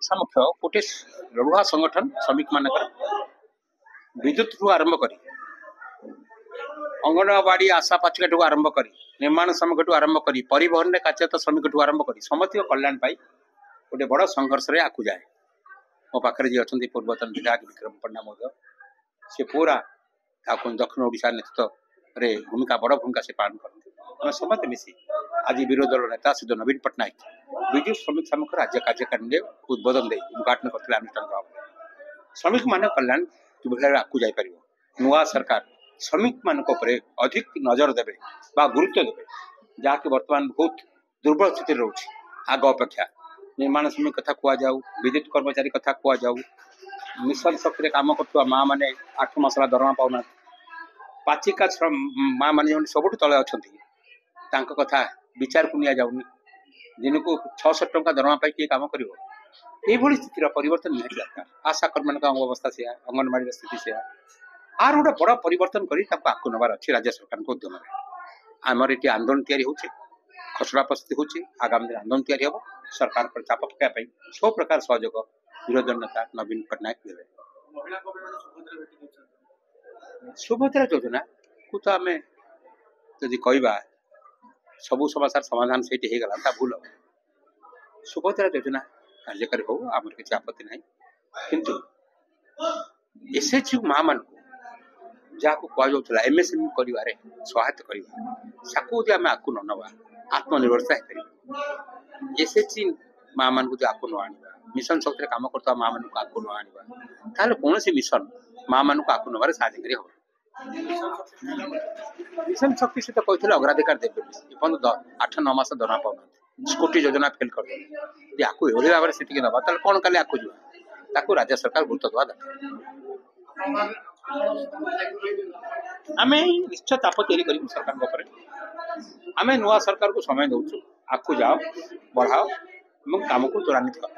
सामुख्य गोटे लड़ुआ संगठन श्रमिक मान विद्युत ठू आरंभ कर अंगनवाड़ी आशा पाचिका ठू आरंभ कर निर्माण श्रमिक ठू आरंभ कर परिवहन में कार्यरत श्रमिक ठू आरंभ कर समस्त कल्याण पाई गोटे बड़ संघर्ष रे आकु जाए। मो पाखे जी अच्छा पूर्वतन विधायक विक्रम पण्डा महोदय सी पूरा दक्षिण ओडिशा नेतृत्व रे भूमिका बड़ भूमिका से पालन करते समस्त मिसी आज विरोधी दल नेता श्री नवीन पट्टनायक विजु श्रमिक सामुख राज्य कार्यकारिणी उद्बोधन दे उद्घाटन करते अनुष्ठान भाव श्रमिक मान कल्याण किभली आगू जापर नुआ सरकार श्रमिक मान अधिक नजर देवे गुरुत्व देवे जहाँकि बर्तमान बहुत दुर्बल स्थिति रोचे आग अपेक्षा निर्माण श्रमिक कथा कहुँ विद्युत कर्मचारी कथा कहुँ मिशन शक्ति काम कर माँ मैंने 8 मासला दरमा पाऊना पाचिका माँ मैंने जो सब तले अच्छा कथा विचार को नि दिन को 600 टंका दरमा पाई किए काम कर स्थिति परिवर्तन निहाती दरकार। आशा कर्मी अवस्था से अंगनवाड़ी स्थिति से आर गोटे बड़ परिवर्तन कर आगू नबार अच्छी राज्य सरकार उद्यम आमर ये आंदोलन या खसड़ा परिस्थिति होची आगामी दिन आंदोलन या सरकार पर चाप पकाई सब प्रकार सहयोग विरोधी नेता नवीन पट्टनायक देवे। सुभद्रा योजना को तो आम जदि कहवा सबू समस्या समाधान से गला भूल हम सुभद्रा योजना कार्यकारी हो आम किसी आपत्ति ना किंतु एसएचयू माँ मान जहाँ कहला एमएसएमई कर सहायता करवा आम आगू न नवा आत्मनिर्भरता हो एसएचजी माँ मान जो आगू न आने मिशन शक्ति कम करता माँ मान आगू न आने कौन सी मिशन माँ मान आगू नबार साहय हम मिशन शक्ति से तो कहते अग्राधिकार देवे 8-9 मास दरमा पाऊना स्कूटी योजना फेल कर आपको एभली भाव से ना कौन कल आगे जा राज्य सरकार गुरुत्व देवा दरकार। आम निश्चय चाप या सरकार आम नुआ सरकार को समय दौचु आगू जाओ बढ़ाओ कम को त्वरान्वित कर।